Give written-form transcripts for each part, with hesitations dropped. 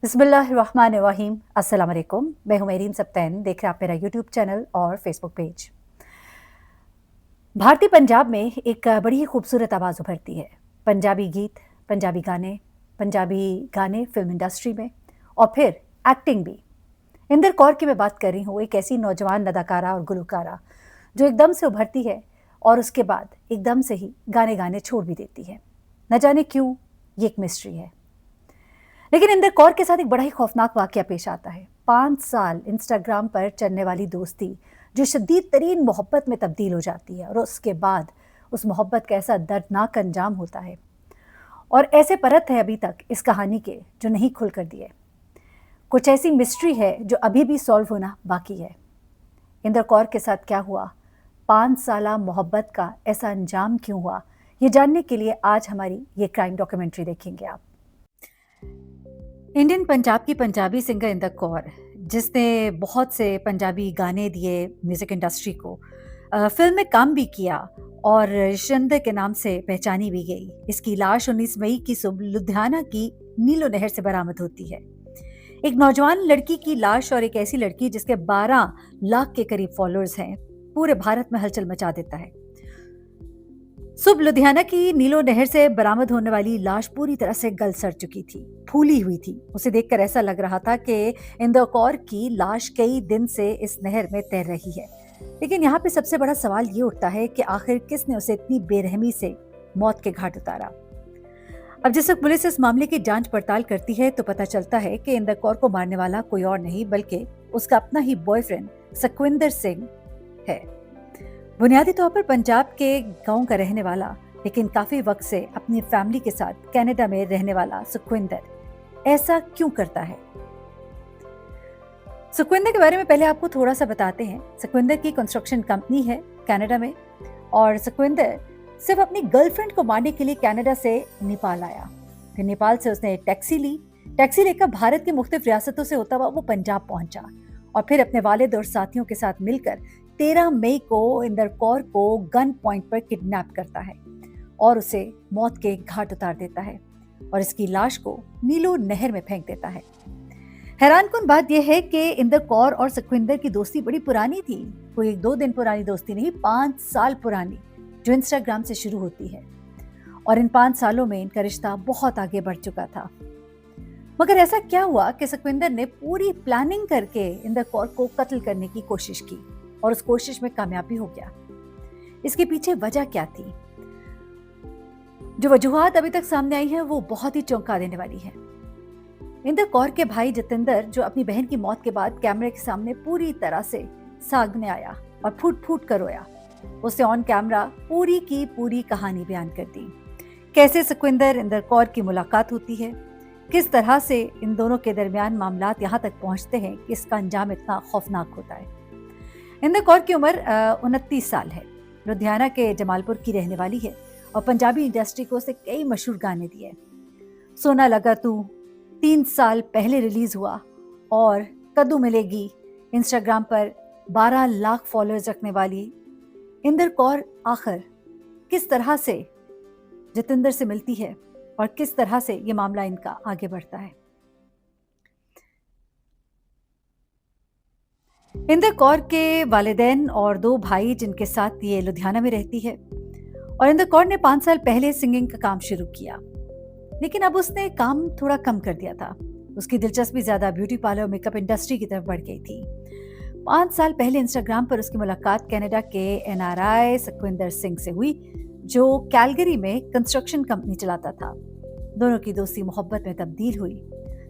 बिस्मिल्लाहिर्रहमानिर्रहीम। अस्सलाम वालेकुम। मैं हूं मेरीन सप्तैन। देख रहे हैं आप मेरा यूट्यूब चैनल और फेसबुक पेज। भारतीय पंजाब में एक बड़ी ही खूबसूरत आवाज़ उभरती है। पंजाबी गीत, पंजाबी गाने फिल्म इंडस्ट्री में और फिर एक्टिंग भी। इंदर कौर की मैं बात कर रही हूँ, एक ऐसी नौजवान अदाकारा और गुलकारा जो एकदम से उभरती है और उसके बाद एकदम से ही गाने गाने छोड़ भी देती है। न जाने क्यों, ये एक मिस्ट्री है। लेकिन इंदर कौर के साथ एक बड़ा ही खौफनाक वाकया पेश आता है। 5 साल इंस्टाग्राम पर चलने वाली दोस्ती जो शदीद तरीन मोहब्बत में तब्दील हो जाती है और उसके बाद उस मोहब्बत का ऐसा दर्दनाक अंजाम होता है और ऐसे परत है अभी तक इस कहानी के जो नहीं खुल कर दिए। कुछ ऐसी मिस्ट्री है जो अभी भी सॉल्व होना बाकी है। इंदर कौर के साथ क्या हुआ, 5 साला मोहब्बत का ऐसा अंजाम क्यों हुआ, ये जानने के लिए आज हमारी ये क्राइम डॉक्यूमेंट्री देखेंगे आप। इंडियन पंजाब की पंजाबी सिंगर इंदर कौर, जिसने बहुत से पंजाबी गाने दिए म्यूज़िक इंडस्ट्री को, फिल्म में काम भी किया और शिंदे के नाम से पहचानी भी गई। इसकी लाश 19 मई की सुबह लुधियाना की नीलो नहर से बरामद होती है। एक नौजवान लड़की की लाश, और एक ऐसी लड़की जिसके 12 लाख के करीब फॉलोअर्स हैं, पूरे भारत में हलचल मचा देता है। सुबह लुधियाना की नीलो नहर से बरामद होने वाली लाश पूरी तरह से गल सड़ चुकी थी, फूली हुई थी। उसे देखकर ऐसा लग रहा था कि इंदर कौर की लाश कई दिन से इस नहर में तैर रही है। लेकिन यहाँ पे सबसे बड़ा सवाल ये उठता है कि आखिर किसने उसे इतनी बेरहमी से मौत के घाट उतारा। अब जिस वक्त पुलिस इस मामले की जांच पड़ताल करती है तो पता चलता है कि इंदर कौर को मारने वाला कोई और नहीं बल्कि उसका अपना ही बॉयफ्रेंड सुखविंदर सिंह है। बुनियादी तौर पर पंजाब के गांव का रहने वाला, लेकिन काफी वक्त से अपनी फैमिली के साथ कनाडा में रहने वाला सुखविंदर ऐसा क्यों करता है। सुखविंदर के बारे में पहले आपको थोड़ा सा बताते हैं। सुखविंदर की कंस्ट्रक्शन कंपनी है कनाडा में और सुखविंदर सिर्फ अपनी गर्लफ्रेंड को मारने के लिए कनाडा से नेपाल आया। फिर नेपाल से उसने टैक्सी ली। टैक्सी लेकर भारत की मुख्तलिफ रियासतों से होता हुआ वो पंजाब पहुंचा और फिर अपने वालिद और साथियों के साथ मिलकर 13 मई को इंदर कौर को गन पॉइंट पर किडनैप करता है और उसे मौत के घाट उतार देता है और इसकी लाश को नीलो नहर में फेंक देता है। हैरानकुन बात यह है कि इंदर कौर और सुखविंदर की दोस्ती बड़ी पुरानी थी। कोई 1-2 दिन पुरानी दोस्ती नहीं, 5 साल पुरानी, जो इंस्टाग्राम से शुरू होती है। और इन 5 सालों में इनका रिश्ता बहुत आगे बढ़ चुका था। मगर ऐसा क्या हुआ कि सुखविंदर ने पूरी प्लानिंग करके इंदर कौर को कत्ल करने की कोशिश की और उस कोशिश में कामयाबी हो गया। इसके पीछे वजह क्या थी? जो वजूहात अभी तक सामने आई है वो बहुत ही चौंका देने वाली है। इंदर कौर के भाई जितेंद्र, जो अपनी बहन की मौत के बाद कैमरे के सामने पूरी तरह से सामने आया और फूट फूट कर रोया, उसने ऑन कैमरा पूरी की पूरी कहानी बयान कर दी। कैसे सुखविंदर इंदर कौर की मुलाकात होती है, किस तरह से इन दोनों के दरमियान मामलात यहाँ तक पहुँचते हैं कि इसका अंजाम इतना खौफनाक होता है। इंदर कौर की उम्र 29 साल है, लुधियाना के जमालपुर की रहने वाली है और पंजाबी इंडस्ट्री को उसने कई मशहूर गाने दिए। सोना लगा तू 3 साल पहले रिलीज हुआ और कद्दू मिलेगी इंस्टाग्राम पर 12 लाख फॉलोअर्स रखने वाली इंदर कौर आखिर किस तरह से जितेंद्र से मिलती है और किस तरह से ये मामला इनका आगे बढ़ता है। इंदर कौर के वालिदैन और 2 भाई जिनके साथ ये लुधियाना में रहती है, और इंदर कौर ने 5 साल पहले सिंगिंग का काम शुरू किया, लेकिन अब उसने काम थोड़ा कम कर दिया था। उसकी दिलचस्पी ज्यादा ब्यूटी पार्लर और मेकअप इंडस्ट्री की तरफ बढ़ गई थी। 5 साल पहले इंस्टाग्राम पर उसकी मुलाकात कनाडा के NRI सुखविंदर सिंह से हुई, जो कैलगरी में कंस्ट्रक्शन कंपनी चलाता था। दोनों की दोस्ती मोहब्बत में तब्दील हुई।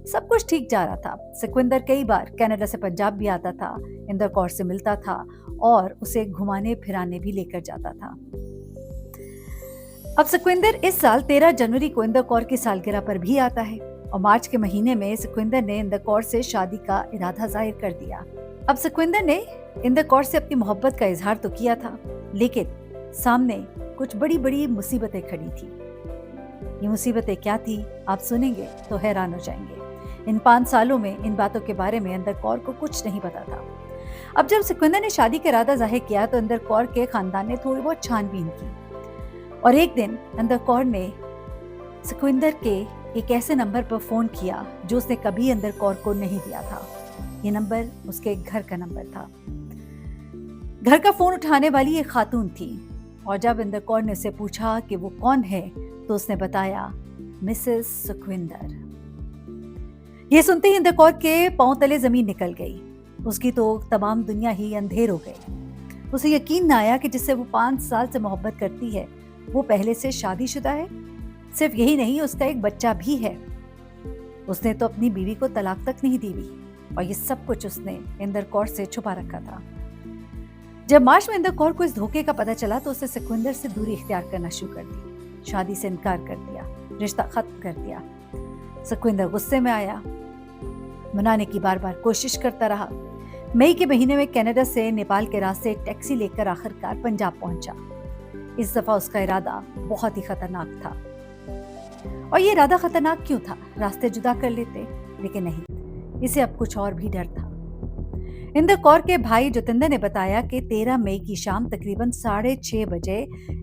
सब कुछ ठीक जा रहा था। सुखविंदर कई बार कनाडा से पंजाब भी आता था, इंदर कौर से मिलता था और उसे घुमाने फिराने भी लेकर जाता था। अब सुखविंदर इस साल 13 जनवरी को इंदर कौर की सालगिरह पर भी आता है और मार्च के महीने में सुखविंदर ने इंदर कौर से शादी का इरादा जाहिर कर दिया। अब सुखविंदर ने इंदर कौर से अपनी मोहब्बत का इजहार तो किया था, लेकिन सामने कुछ बड़ी बड़ी मुसीबतें खड़ी थी। ये मुसीबतें क्या थी, आप सुनेंगे तो हैरान हो जाएंगे। इन 5 सालों में इन बातों के बारे में इंदर कौर को कुछ नहीं पता था। अब जब सुखविंदर ने शादी का इरादा जाहिर किया तो इंदर कौर के खानदान ने थोड़ी बहुत छानबीन की और एक दिन इंदर कौर ने सुखविंदर के एक ऐसे नंबर पर फोन किया जो उसने कभी इंदर कौर को नहीं दिया था। ये नंबर उसके घर का नंबर था। घर का फोन उठाने वाली एक खातून थी और जब इंदर कौर ने उससे पूछा कि वो कौन है तो उसने बताया, मिसेस सुखविंदर। ये सुनते ही इंदर कौर के पांव तले जमीन निकल गई। उसकी तो तमाम दुनिया ही अंधेर हो गई। उसे यकीन न आया कि जिससे वो 5 साल से मोहब्बत करती है वो पहले से शादीशुदा है। सिर्फ यही नहीं, उसका एक बच्चा भी है। उसने तो अपनी बीवी को तलाक तक नहीं दी हुई और ये सब कुछ उसने इंदर कौर से छुपा रखा था। जब मार्च में इंदर कौर को इस धोखे का पता चला तो उसने सुखविंदर से दूरी इख्तियार करना शुरू कर दी। शादी से इनकार कर दिया, रिश्ता खत्म कर दिया। सुखविंदर गुस्से में आया, मनाने की बार बार कोशिश करता रहा। मई के महीने में कनाडा से नेपाल के रास्ते टैक्सी लेकर आखिरकार पंजाब पहुंचा। इस दफा उसका इरादा बहुत ही खतरनाक था। और ये इरादा खतरनाक क्यों था? रास्ते जुदा कर लेते, लेकिन नहीं, इसे अब कुछ और भी डर था। इंदर कौर के भाई जोतिंदर ने बताया कि 13 मई की शाम तकरीबन 6:30 बजे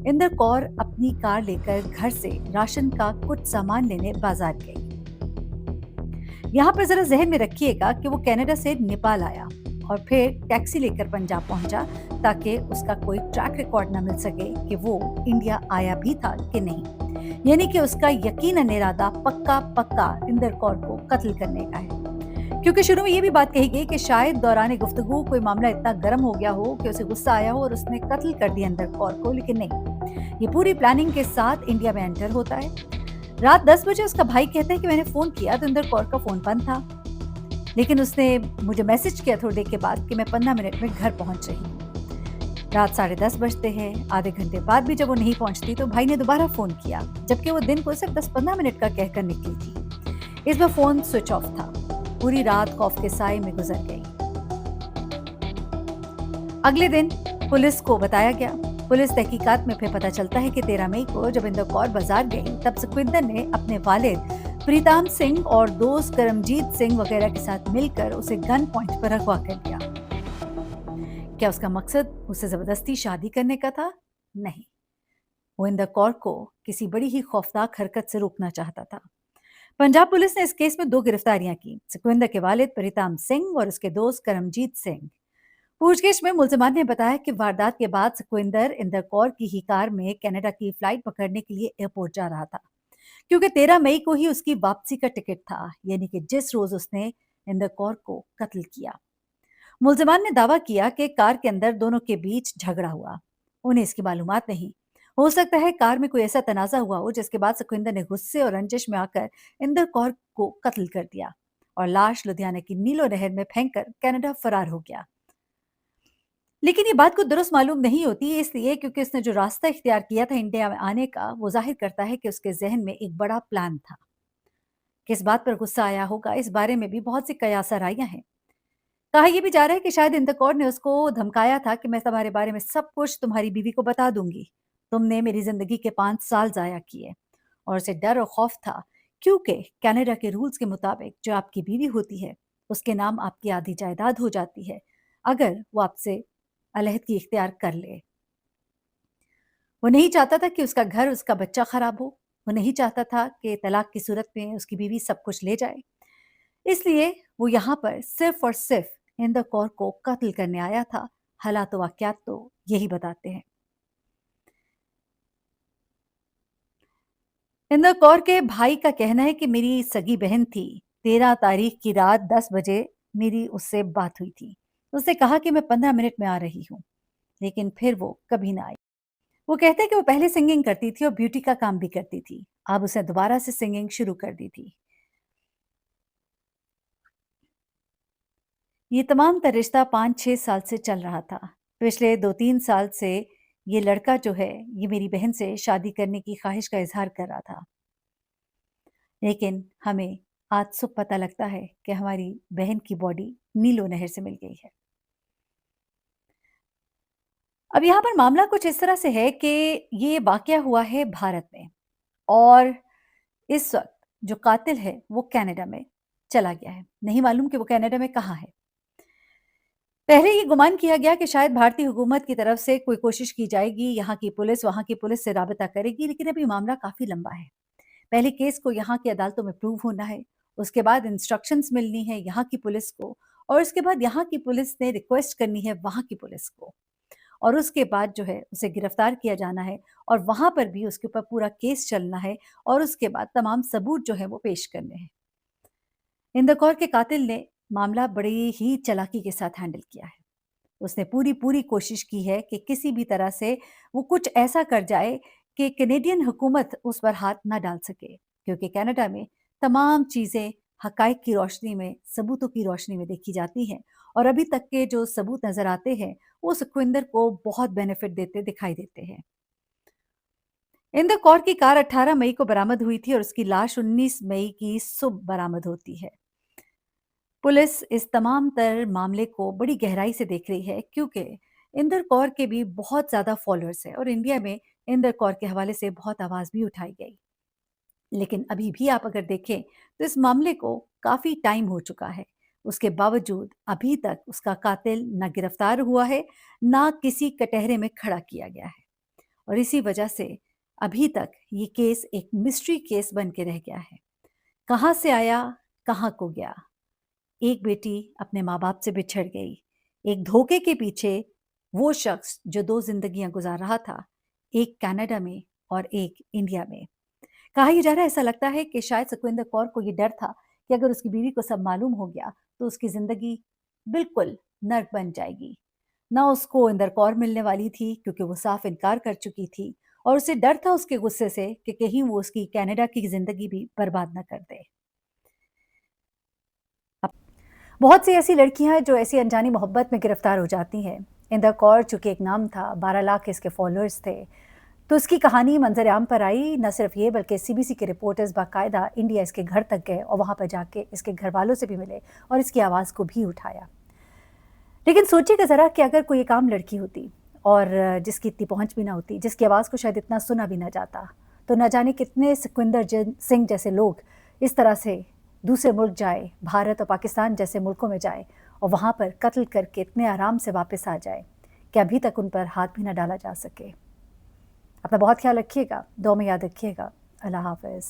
इंदर कौर अपनी कार लेकर घर से राशन का कुछ सामान लेने बाजार गई। यहाँ पर जरा जहन में रखिएगा कि वो कनाडा से नेपाल आया और फिर टैक्सी लेकर पंजाब पहुंचा ताकि उसका कोई ट्रैक रिकॉर्ड न मिल सके कि वो इंडिया आया भी था कि नहीं। यानी कि उसका यकीनन इरादा पक्का पक्का इंदर कौर को कत्ल करने का है। क्योंकि शुरू में ये भी बात कही गई कि शायद दौरान गुफ्तगू कोई मामला इतना गर्म हो गया हो कि उसे गुस्सा आया हो और उसने कत्ल कर दिया इंदर कौर को, लेकिन नहीं, ये पूरी प्लानिंग के साथ इंडिया में एंटर होता है। रात 10 बजे उसका भाई कहता है कि मैंने फोन किया तो इंदर कौर का फोन बंद था, लेकिन उसने मुझे मैसेज किया थोड़ी देर के बाद कि मैं 15 मिनट में घर पहुंच रही हूँ। रात 10:30 बजते हैं। आधे घंटे बाद भी जब वो नहीं पहुंचती तो भाई ने दोबारा फोन किया, जबकि वो दिन को सिर्फ 10-15 मिनट का कहकर निकली थी। इस बार फोन स्विच ऑफ था। पूरी रात खौफ के साए में गुजर गई। अगले दिन पुलिस को बताया गया। पुलिस तहकीकात में फिर पता चलता है कि 13 मई को जब इंदर कौर बाजार गई तब सुखविंदर ने अपने वालिद प्रीतम सिंह और दोस्त करमजीत सिंह वगैरह के साथ मिलकर उसे गन पॉइंट पर अगवा कर लिया। क्या उसका मकसद उसे जबरदस्ती शादी करने का था? नहीं, वो इंदर कौर को किसी बड़ी ही खौफनाक हरकत से रोकना चाहता था। पंजाब पुलिस ने इस केस में 2 गिरफ्तारियां की, सुखविंदर के वालिद प्रीतम सिंह और उसके दोस्त करमजीत सिंह। पूछगिछ में मुलजमान ने बताया कि वारदात के बाद सुखविंदर इंदर कौर की ही कार में कनाडा की फ्लाइट पकड़ने के लिए एयरपोर्ट जा रहा था, क्योंकि 13 मई को ही उसकी वापसी का टिकट था, यानी कि जिस रोज उसने इंदर कौर को कत्ल किया। मुलजमान ने दावा किया कि कार के अंदर दोनों के बीच झगड़ा हुआ। उन्हें इसकी मालूमात नहीं। हो सकता है कार में कोई ऐसा तनाजा हुआ हो जिसके बाद सुखविंदर ने गुस्से और रंजिश में आकर इंदर कौर को कत्ल कर दिया और लाश लुधियाना की नीलो नहर में फेंककर कनाडा फरार हो गया। लेकिन ये बात को दुरुस्त मालूम नहीं होती, इसलिए क्योंकि उसने जो रास्ता इख्तियार किया था इंडिया में आने का, वो जाहिर करता है कि उसके जहन में एक बड़ा प्लान था। किस बात पर गुस्सा आया होगा, इस बारे में भी बहुत सी कयास राइयां हैं। कहा यह भी जा रहा है कि शायद इंदर कौर ने उसको धमकाया था कि मैं तुम्हारे बारे में सब कुछ तुम्हारी बीवी को बता दूंगी, तुमने मेरी जिंदगी के 5 साल जाया किए। और उसे डर और खौफ था, क्योंकि कनाडा के रूल्स के मुताबिक जो आपकी बीवी होती है उसके नाम आपकी आधी जायदाद हो जाती है अगर वो आपसे अलहदगी इख्तियार कर ले। वो नहीं चाहता था कि उसका घर, उसका बच्चा खराब हो। वो नहीं चाहता था कि तलाक की सूरत में उसकी बीवी सब कुछ ले जाए। इसलिए वो यहाँ पर सिर्फ और सिर्फ इंदर कौर को कत्ल करने आया था। हालात वाकयात तो यही बताते हैं। इंदर कौर के भाई का कहना है कि मेरी सगी बहन थी। 13 तारीख की रात 10 बजे मेरी उससे बात हुई थी। उसने कहा कि मैं 15 मिनट में आ रही हूँ, लेकिन फिर वो कभी ना आई। वो कहते हैं कि वो पहले सिंगिंग करती थी और ब्यूटी का काम भी करती थी। अब उसने दोबारा से सिंगिंग शुरू कर दी थी। ये तमाम तर रिश्ता 5-6 साल से चल रहा था। पिछले 2-3 साल से ये लड़का जो है, ये मेरी बहन से शादी करने की ख्वाहिश का इजहार कर रहा था। लेकिन हमें आज सुबह पता लगता है कि हमारी बहन की बॉडी नीलो नहर से मिल गई है। अब यहाँ पर मामला कुछ इस तरह से है कि ये वाकया हुआ है भारत में और इस वक्त जो कातिल है वो कनाडा में चला गया है। नहीं मालूम कि वो कनाडा में कहाँ है। पहले ये गुमान किया गया कि शायद भारतीय हुकूमत की तरफ से कोई कोशिश की जाएगी, यहाँ की पुलिस वहां की पुलिस से राबता करेगी, लेकिन अभी मामला काफी लंबा है। पहले केस को यहाँ की अदालतों में प्रूव होना है, उसके बाद इंस्ट्रक्शंस मिलनी है यहाँ की पुलिस को, और उसके बाद यहाँ की पुलिस ने रिक्वेस्ट करनी है वहाँ की पुलिस को, और उसके बाद जो है उसे गिरफ्तार किया जाना है और वहाँ पर भी उसके ऊपर पूरा केस चलना है और उसके बाद तमाम सबूत जो है वो पेश करने हैं। इंदर कौर के कातिल ने मामला बड़ी ही चालाकी के साथ हैंडल किया है। उसने पूरी कोशिश की है कि किसी भी तरह से वो कुछ ऐसा कर जाए कि कैनेडियन हुकूमत उस पर हाथ ना डाल सके, क्योंकि कनाडा में तमाम चीज़ें हकाइक की रोशनी में, सबूतों की रोशनी में देखी जाती हैं, और अभी तक के जो सबूत नज़र आते हैं वो सुखविंदर को बहुत बेनिफिट देते दिखाई देते हैं। इंदर कौर की कार 18 मई को बरामद हुई थी और उसकी लाश 19 मई की सुबह बरामद होती है। पुलिस इस तमाम तर मामले को बड़ी गहराई से देख रही है, क्योंकि इंदर कौर के भी बहुत ज़्यादा फॉलोअर्स हैं और इंडिया में इंदर कौर के हवाले से बहुत आवाज़ भी उठाई गई। लेकिन अभी भी आप अगर देखें तो इस मामले को काफ़ी टाइम हो चुका है। उसके बावजूद अभी तक उसका कातिल ना गिरफ्तार हुआ है, ना किसी कटहरे में खड़ा किया गया है, और इसी वजह से अभी तक ये केस एक मिस्ट्री केस बन के रह गया है। कहाँ से आया, कहाँ को गया? एक बेटी अपने माँ-बाप से बिछड़ गई। एक धोखे के पीछे वो शख्स जो 2 ज़िंदगियाँ गुज़ार रहा था, एक कनाडा में और एक इंडिया में। कहा ये जा रहा है, ऐसा लगता है कि शायद सुखविंदर कौर को ये डर था कि अगर उसकी बीवी को सब मालूम हो गया, तो उसकी ज़िंदगी बिल्कुल नर्क बन जाएगी। ना उसको इंदर कौर मिलने वाली थी, क्योंकि वो साफ इनकार कर चुकी थी, और उसे डर था उसके गुस्से से कि कहीं वो उसकी कनाडा की ज़िंदगी भी बर्बाद ना कर दे। बहुत सी ऐसी लड़कियां हैं जो ऐसी अनजानी मोहब्बत में गिरफ्तार हो जाती हैं। इंदर कौर चूंकि एक नाम था, 12 लाख इसके फॉलोअर्स थे, तो उसकी कहानी मंजर आम पर आई। न सिर्फ ये, बल्कि सीबीसी के रिपोर्टर्स बाकायदा इंडिया इसके घर तक गए और वहां पर जाके इसके घर वालों से भी मिले और इसकी आवाज़ को भी उठाया। लेकिन सोचिएगा ज़रा कि अगर कोई एक आम लड़की होती और जिसकी इतनी पहुंच भी ना होती, जिसकी आवाज़ को शायद इतना सुना भी ना जाता, तो न जाने कितने सुखविंदर सिंह जैसे लोग इस तरह से दूसरे मुल्क जाए, भारत और पाकिस्तान जैसे मुल्कों में जाए और वहाँ पर कत्ल करके इतने आराम से वापस आ जाए कि अभी तक उन पर हाथ भी ना डाला जा सके। अपना बहुत ख्याल रखिएगा, दुआ में याद रखिएगा। अल्लाह हाफ़िज़।